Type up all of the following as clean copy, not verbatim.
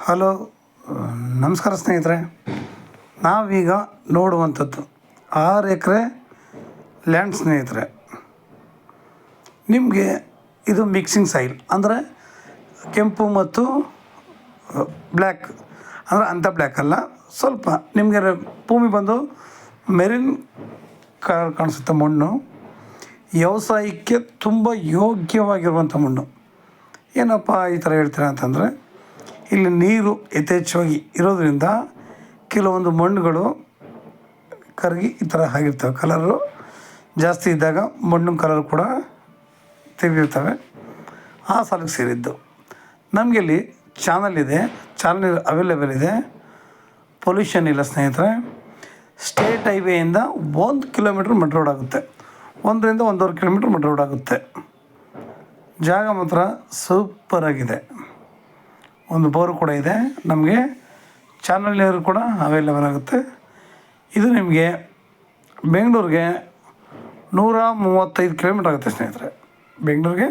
Hello, ನಮಸ್ಕಾರ ಸ್ನೇಹಿತರೆ. ನಾವೀಗ ನೋಡುವಂಥದ್ದು 6 ಎಕರೆ ಲ್ಯಾಂಡ್ ಸ್ನೇಹಿತರೆ. ನಿಮಗೆ ಇದು ಮಿಕ್ಸಿಂಗ್ ಸಾಯಿಲ್ ಅಂದರೆ ಕೆಂಪು ಮತ್ತು ಬ್ಲ್ಯಾಕ್, ಅಂದರೆ ಅಂಥ ಬ್ಲ್ಯಾಕ್ ಅಲ್ಲ, ಸ್ವಲ್ಪ ನಿಮಗೆ ಭೂಮಿ ಬಂದು ಮೆರಿನ್ ಕಲರ್ ಕಾಣಿಸುತ್ತೆ. ಮಣ್ಣು ವ್ಯವಸಾಯಕ್ಕೆ ತುಂಬ ಯೋಗ್ಯವಾಗಿರುವಂಥ ಮಣ್ಣು. ಏನಪ್ಪ ಈ ಥರ ಹೇಳ್ತೀರಾ ಅಂತಂದರೆ, ಇಲ್ಲಿ ನೀರು ಯಥೇಚ್ಛವಾಗಿ ಇರೋದರಿಂದ ಕೆಲವೊಂದು ಮಣ್ಣುಗಳು ಕರಗಿ ಈ ಥರ ಆಗಿರ್ತವೆ. ಕಲರು ಜಾಸ್ತಿ ಇದ್ದಾಗ ಮಣ್ಣಿನ ಕಲರ್ ಕೂಡ ತಿರುಗಿರ್ತವೆ. ಆ ಸಾಲಿಗೆ ಸೇರಿದ್ದು. ನಮಗೆ ಇಲ್ಲಿ ಚಾನಲ್ ಇದೆ, ಚಾನಲ್ ಅವೈಲೇಬಲ್ ಇದೆ, ಪೊಲ್ಯೂಷನ್ ಇಲ್ಲ ಸ್ನೇಹಿತರೆ. ಸ್ಟೇಟ್ ಹೈವೇಯಿಂದ 1 ಕಿಲೋಮೀಟ್ರ್ ಮಡ್ ರೋಡ್ ಆಗುತ್ತೆ, 1ರಿಂದ 1.5 ಕಿಲೋಮೀಟ್ರ್ ಮಡ್ ರೋಡ್ ಆಗುತ್ತೆ. ಜಾಗ ಮಾತ್ರ ಸೂಪರಾಗಿದೆ. ಒಂದು ಬೋರು ಕೂಡ ಇದೆ. ನಮಗೆ ಚಾನಲ್ ನೀರು ಕೂಡ ಅವೈಲೇಬಲ್ ಆಗುತ್ತೆ. ಇದು ನಿಮಗೆ ಬೆಂಗಳೂರಿಗೆ 135 ಕಿಲೋಮೀಟ್ರ್ ಆಗುತ್ತೆ ಸ್ನೇಹಿತರೆ. ಬೆಂಗಳೂರಿಗೆ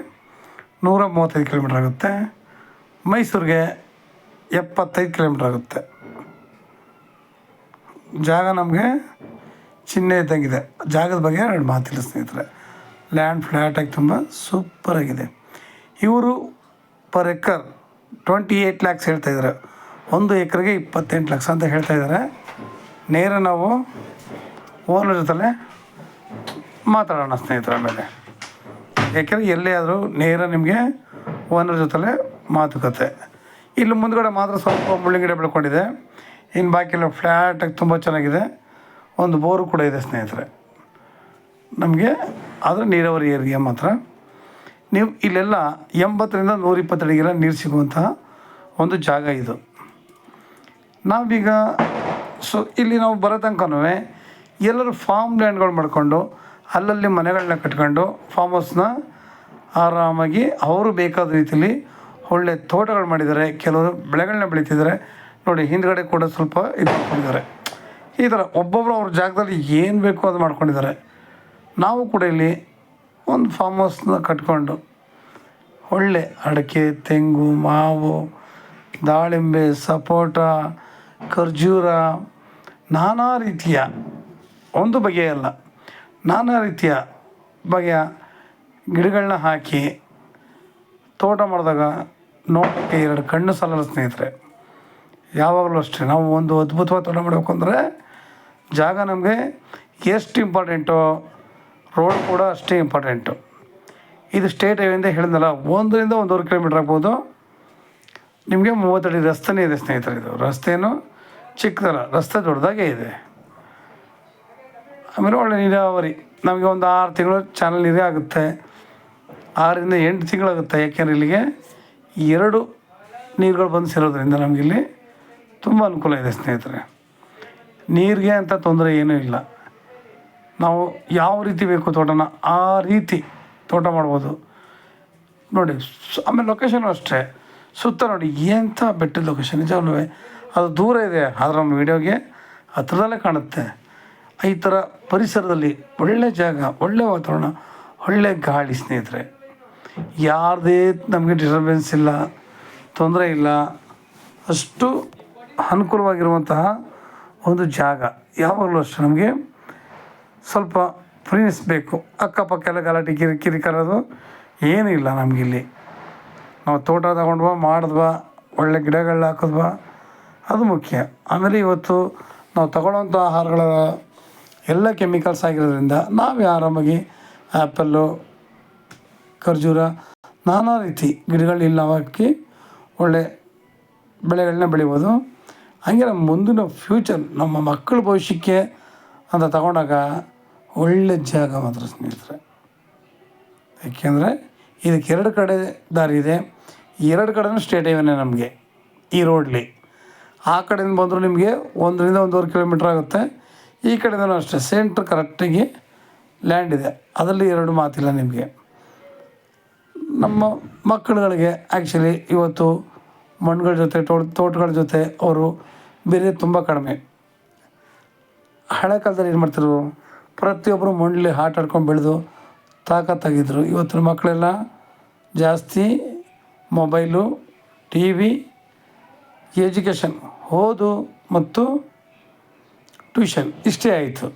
135 ಕಿಲೋಮೀಟ್ರ್ ಆಗುತ್ತೆ. ಮೈಸೂರಿಗೆ 75 ಕಿಲೋಮೀಟ್ರ್ ಆಗುತ್ತೆ. ಜಾಗ ನಮಗೆ ಚಿಹ್ನೆ ಇದ್ದಂಗಿದೆ. ಜಾಗದ ಬಗ್ಗೆ 2 ಮಾತಿಲ್ಲ ಸ್ನೇಹಿತರೆ. ಲ್ಯಾಂಡ್ ಫ್ಲ್ಯಾಟಾಗಿ ತುಂಬ ಸೂಪರಾಗಿದೆ. ಇವರು ಪರ್ ಎಕರ್ 28 ಲ್ಯಾಕ್ಸ್ ಹೇಳ್ತಾಯಿದ್ದಾರೆ. 1 ಎಕರೆಗೆ 28 ಲಕ್ಷ ಅಂತ ಹೇಳ್ತಾಯಿದ್ದಾರೆ. ನೇರ ನಾವು ಓನರ್ ಜೊತೆ ಮಾತಾಡೋಣ ಸ್ನೇಹಿತರ ಮೇಲೆ. ಯಾಕೆಂದರೆ ಎಲ್ಲೇ ಆದರೂ ನೇರ ನಿಮಗೆ ಓನರ್ ಜೊತೆ ಮಾತುಕತೆ. ಇಲ್ಲಿ ಮುಂದುಗಡೆ ಮಾತ್ರ ಸ್ವಲ್ಪ ಮುಳ್ಳಿನ ಗಿಡ ಬೆಳ್ಕೊಂಡಿದೆ. ಇನ್ನು ಬಾಕಿ ಎಲ್ಲ ಫ್ಲ್ಯಾಟಾಗಿ ತುಂಬ ಚೆನ್ನಾಗಿದೆ. ಒಂದು ಬೋರು ಕೂಡ ಇದೆ ಸ್ನೇಹಿತರೆ ನಮಗೆ. ಆದರೆ ನೀರಾವರಿ ಏರಿಯಾ ಮಾತ್ರ. ನೀವು ಇಲ್ಲೆಲ್ಲ 80ರಿಂದ 120 ಅಡಿಗೆಲ್ಲ ನೀರು ಸಿಗುವಂತಹ ಒಂದು ಜಾಗ ಇದು. ನಾವೀಗ ಇಲ್ಲಿ ನಾವು ಬರೋ ತನಕನೂ ಎಲ್ಲರೂ ಫಾರ್ಮ್ ಲ್ಯಾಂಡ್ಗಳು ಮಾಡಿಕೊಂಡು ಅಲ್ಲಲ್ಲಿ ಮನೆಗಳನ್ನ ಕಟ್ಕೊಂಡು ಫಾರ್ಮ್ ಹೌಸ್ನ ಆರಾಮಾಗಿ ಅವರು ಬೇಕಾದ ರೀತಿಯಲ್ಲಿ ಒಳ್ಳೆ ತೋಟಗಳು ಮಾಡಿದ್ದಾರೆ. ಕೆಲವರು ಬೆಳೆಗಳನ್ನ ಬೆಳೀತಿದ್ದಾರೆ ನೋಡಿ. ಹಿಂದ್ಗಡೆ ಕೂಡ ಸ್ವಲ್ಪ ಇದು ಮಾಡ್ಕೊಂಡಿದ್ದಾರೆ. ಈ ಥರ ಒಬ್ಬೊಬ್ಬರು ಅವ್ರ ಜಾಗದಲ್ಲಿ ಏನು ಬೇಕೋ ಅದು ಮಾಡ್ಕೊಂಡಿದ್ದಾರೆ. ನಾವು ಕೂಡ ಇಲ್ಲಿ ಒಂದು ಫಾರ್ಮ್ ಹೌಸ್ನ ಕಟ್ಕೊಂಡು ಒಳ್ಳೆ ಅಡಿಕೆ, ತೆಂಗು, ಮಾವು, ದಾಳಿಂಬೆ, ಸಪೋಟ, ಖರ್ಜೂರ, ನಾನಾ ರೀತಿಯ, ಒಂದು ಬಗೆಯಲ್ಲ, ನಾನಾ ರೀತಿಯ ಬಗೆಯ ಗಿಡಗಳನ್ನ ಹಾಕಿ ತೋಟ ಮಾಡಿದಾಗ ನೋಡೋಕ್ಕೆ 2 ಕಣ್ಣು ಸಾಲಲ್ಲ ಸ್ನೇಹಿತರೆ. ಯಾವಾಗಲೂ ಅಷ್ಟೇ ನಾವು ಒಂದು ಅದ್ಭುತವಾದ ತೋಟ ಮಾಡಬೇಕು ಅಂದರೆ ಜಾಗ ನಮಗೆ ಎಷ್ಟು ಇಂಪಾರ್ಟೆಂಟೋ ರೋಡ್ ಕೂಡ ಅಷ್ಟೇ ಇಂಪಾರ್ಟೆಂಟು. ಇದು ಸ್ಟೇಟ್ ಹೈವೇಯಿಂದ ಹೇಳಿದ್ನಲ್ಲ, 1ರಿಂದ 1.5 ಕಿಲೋಮೀಟ್ರ್ ಆಗ್ಬೋದು. ನಿಮಗೆ 30 ಅಡಿ ರಸ್ತೆನೇ ಇದೆ ಸ್ನೇಹಿತರೆ. ಇದು ರಸ್ತೆಯೂ ಚಿಕ್ಕದಲ್ಲ, ರಸ್ತೆ ದೊಡ್ಡದಾಗೇ ಇದೆ. ಆಮೇಲೆ ಒಳ್ಳೆ ನೀರಾವರಿ. ನಮಗೆ ಒಂದು 6 ತಿಂಗಳು ಚಾನಲ್ ನೀರೇ ಆಗುತ್ತೆ. 6ರಿಂದ 8 ತಿಂಗಳಾಗುತ್ತೆ. ಯಾಕೆಂದರೆ ಇಲ್ಲಿಗೆ 2 ನೀರುಗಳು ಬಂದು ಸೇರೋದ್ರಿಂದ ನಮಗಿಲ್ಲಿ ತುಂಬ ಅನುಕೂಲ ಇದೆ ಸ್ನೇಹಿತರೆ. ನೀರಿಗೆ ಅಂತ ತೊಂದರೆ ಏನೂ ಇಲ್ಲ. ನಾವು ಯಾವ ರೀತಿ ಬೇಕು ತೋಟನ ಆ ರೀತಿ ತೋಟ ಮಾಡ್ಬೋದು ನೋಡಿ. ಆಮೇಲೆ ಲೊಕೇಶನು ಅಷ್ಟೇ. ಸುತ್ತ ನೋಡಿ ಎಂಥ ಬೆಟ್ಟದ ಲೊಕೇಶನ್. ನಿಜವೂ ಅದು ದೂರ ಇದೆ, ಆದರೆ ನಮ್ಮ ವೀಡಿಯೋಗೆ ಹತ್ರದಲ್ಲೇ ಕಾಣುತ್ತೆ. ಈ ಥರ ಪರಿಸರದಲ್ಲಿ ಒಳ್ಳೆ ಜಾಗ, ಒಳ್ಳೆ ವಾತಾವರಣ, ಒಳ್ಳೆ ಗಾಳಿ ಸ್ನೇಹಿತರೆ. ಯಾರದೇ ನಮಗೆ ಡಿಸ್ಟರ್ಬೆನ್ಸ್ ಇಲ್ಲ, ತೊಂದರೆ ಇಲ್ಲ. ಅಷ್ಟು ಅನುಕೂಲವಾಗಿರುವಂತಹ ಒಂದು ಜಾಗ. ಯಾವಾಗಲೂ ಅಷ್ಟೇ ನಮಗೆ ಸ್ವಲ್ಪ ಫ್ರೀನೆಸ್ ಬೇಕು. ಅಕ್ಕಪಕ್ಕ ಎಲ್ಲ ಗಲಾಟೆ ಕಿರಿಕಿರಿ ಕರೋದು ಏನೂ ಇಲ್ಲ ನಮಗಿಲ್ಲಿ. ನಾವು ತೋಟ ತಗೊಂಡ್ವಾ, ಮಾಡಿದ್ವಾ, ಒಳ್ಳೆ ಗಿಡಗಳನ್ನ ಹಾಕಿದ್ವಾ, ಅದು ಮುಖ್ಯ. ಆಮೇಲೆ ಇವತ್ತು ನಾವು ತಗೊಳ್ಳೋವಂಥ ಆಹಾರಗಳ ಎಲ್ಲ ಕೆಮಿಕಲ್ಸ್ ಆಗಿರೋದ್ರಿಂದ ನಾವೇ ಆರಾಮಾಗಿ ಆ್ಯಪಲ್ಲು, ಖರ್ಜೂರ, ನಾನಾ ರೀತಿ ಗಿಡಗಳನ್ನ ಹಾಕಿ ಒಳ್ಳೆ ಬೆಳೆಗಳನ್ನ ಬೆಳಿಬೋದು. ಹಾಗೆ ನಮ್ಮ ಮುಂದಿನ ಫ್ಯೂಚರ್, ನಮ್ಮ ಮಕ್ಕಳ ಭವಿಷ್ಯಕ್ಕೆ ಅಂತ ತಗೊಂಡಾಗ ಒಳ್ಳೆ ಜಾಗ ಮಾತ್ರ ಸ್ನೇಹಿತರೆ. ಏಕೆಂದರೆ ಇದಕ್ಕೆ 2 ಕಡೆ ದಾರಿ ಇದೆ. 2 ಕಡೆನೂ ಸ್ಟೇಟ್ ಹೈವೇನೇ ನಮಗೆ ಈ ರೋಡ್ಲಿ. ಆ ಕಡೆಯಿಂದ ಬಂದರೂ ನಿಮಗೆ 1ರಿಂದ 1.5 ಕಿಲೋಮೀಟ್ರ್ ಆಗುತ್ತೆ. ಈ ಕಡೆಯಿಂದಲೂ ಅಷ್ಟೇ ಸೆಂಟ್ರ್ ಕರೆಕ್ಟಾಗಿ ಲ್ಯಾಂಡ್ ಇದೆ. ಅದರಲ್ಲಿ 2 ಮಾತಿಲ್ಲ ನಿಮಗೆ. ನಮ್ಮ ಮಕ್ಕಳುಗಳಿಗೆ ಆ್ಯಕ್ಚುಲಿ ಇವತ್ತು ಮಣ್ಣುಗಳ ಜೊತೆ ತೋಟಗಳ ಜೊತೆ ಅವರು ಬೇರೆ ತುಂಬ ಕಡಿಮೆ. ಹಳೆ ಕಾಲದಲ್ಲಿ ಏನು ಮಾಡ್ತಿದ್ರು, ಪ್ರತಿಯೊಬ್ಬರು ಮಣ್ಣಲ್ಲಿ ಆಟ ಆಡ್ಕೊಂಡು ಬೆಳೆದು ತಾಕತ್ತಾಗಿದ್ದರು. ಇವತ್ತಿನ ಮಕ್ಕಳೆಲ್ಲ ಜಾಸ್ತಿ ಮೊಬೈಲು, ಟಿ ವಿ, ಎಜುಕೇಷನ್, ಓದು ಮತ್ತು ಟ್ಯೂಷನ್ ಇಷ್ಟೇ ಆಯಿತು.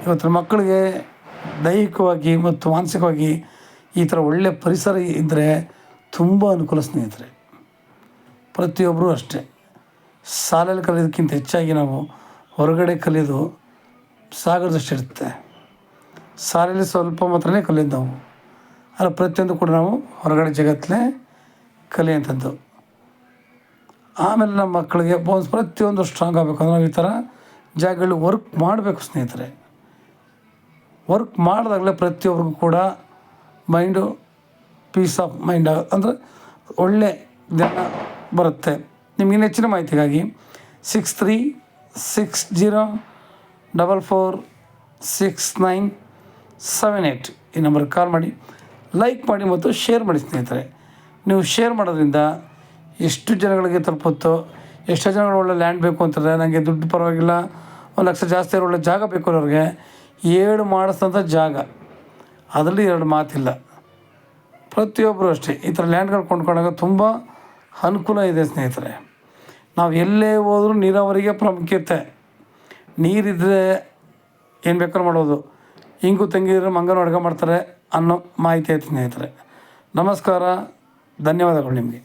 ಇವತ್ತಿನ ಮಕ್ಕಳಿಗೆ ದೈಹಿಕವಾಗಿ ಮತ್ತು ಮಾನಸಿಕವಾಗಿ ಈ ಥರ ಒಳ್ಳೆಯ ಪರಿಸರ ಇದ್ದರೆ ತುಂಬ ಅನುಕೂಲ ಸ್ನೇಹಿತರೆ. ಪ್ರತಿಯೊಬ್ಬರೂ ಅಷ್ಟೇ, ಶಾಲೆಯಲ್ಲಿ ಕಲಿಯೋದಕ್ಕಿಂತ ಹೆಚ್ಚಾಗಿ ನಾವು ಹೊರಗಡೆ ಕಲಿಯೋದು ಸಾಗರದಷ್ಟಿರುತ್ತೆ. ಶಾಲೆಯಲ್ಲಿ ಸ್ವಲ್ಪ ಮಾತ್ರನೇ ಕಲಿಯೋದು ನಾವು, ಆದರೆ ಪ್ರತಿಯೊಂದು ಕೂಡ ನಾವು ಹೊರಗಡೆ ಜಗತ್ತಲ್ಲೇ ಕಲಿಯುವಂಥದ್ದು. ಆಮೇಲೆ ನಮ್ಮ ಮಕ್ಕಳಿಗೆ ಪ್ರತಿಯೊಂದು ಸ್ಟ್ರಾಂಗ್ ಆಗಬೇಕಂದ್ರೆ ನಾವು ಈ ಥರ ಜಾಗಗಳಲ್ಲಿ ವರ್ಕ್ ಮಾಡಬೇಕು ಸ್ನೇಹಿತರೆ. ವರ್ಕ್ ಮಾಡಿದಾಗಲೇ ಪ್ರತಿಯೊಬ್ಬರಿಗೂ ಕೂಡ ಮೈಂಡು ಪೀಸ್ ಆಫ್ ಮೈಂಡ್ ಅಂದರೆ ಒಳ್ಳೆ ಜ್ಞಾನ ಬರುತ್ತೆ. ನಿಮಗೆ ಹೆಚ್ಚಿನ ಮಾಹಿತಿಗಾಗಿ 6360446978 ಈ ನಂಬರ್ಗೆ ಕಾಲ್ ಮಾಡಿ, ಲೈಕ್ ಮಾಡಿ ಮತ್ತು ಶೇರ್ ಮಾಡಿ ಸ್ನೇಹಿತರೆ. ನೀವು ಶೇರ್ ಮಾಡೋದ್ರಿಂದ ಎಷ್ಟು ಜನಗಳಿಗೆ ತಲುಪುತ್ತೋ, ಎಷ್ಟೋ ಜನಗಳು ಒಳ್ಳೆ ಲ್ಯಾಂಡ್ ಬೇಕು ಅಂತಾರೆ, ನನಗೆ ದುಡ್ಡು ಪರವಾಗಿಲ್ಲ 1 ಲಕ್ಷ ಜಾಸ್ತಿ ಇರೋ ಒಳ್ಳೆ ಜಾಗ ಬೇಕು ಅನ್ನೋರಿಗೆ 7 ಮಾಡಿಸ್ತಂಥ ಜಾಗ, ಅದರಲ್ಲಿ 2 ಮಾತಿಲ್ಲ. ಪ್ರತಿಯೊಬ್ಬರು ಅಷ್ಟೇ ಈ ಥರ ಲ್ಯಾಂಡ್ಗಳು ಕೊಂಡ್ಕೊಂಡಾಗ ತುಂಬ ಅನುಕೂಲ ಇದೆ ಸ್ನೇಹಿತರೆ. ನಾವು ಎಲ್ಲೇ ಹೋದ್ರೂ ನೀರಾವರಿಗೆ ಪ್ರಾಮುಖ್ಯತೆ. ನೀರಿದ್ದರೆ ಏನು ಬೇಕಾದ್ರೂ ಮಾಡ್ಬೋದು, ಇಂಗು ತಂಗಿದ್ರೆ ಮಂಗನ ಅಡುಗೆ ಮಾಡ್ತಾರೆ ಅನ್ನೋ ಮಾಹಿತಿ ಐತೆ ಸ್ನೇಹಿತರೆ. ನಮಸ್ಕಾರ, ಧನ್ಯವಾದಗಳು ನಿಮಗೆ.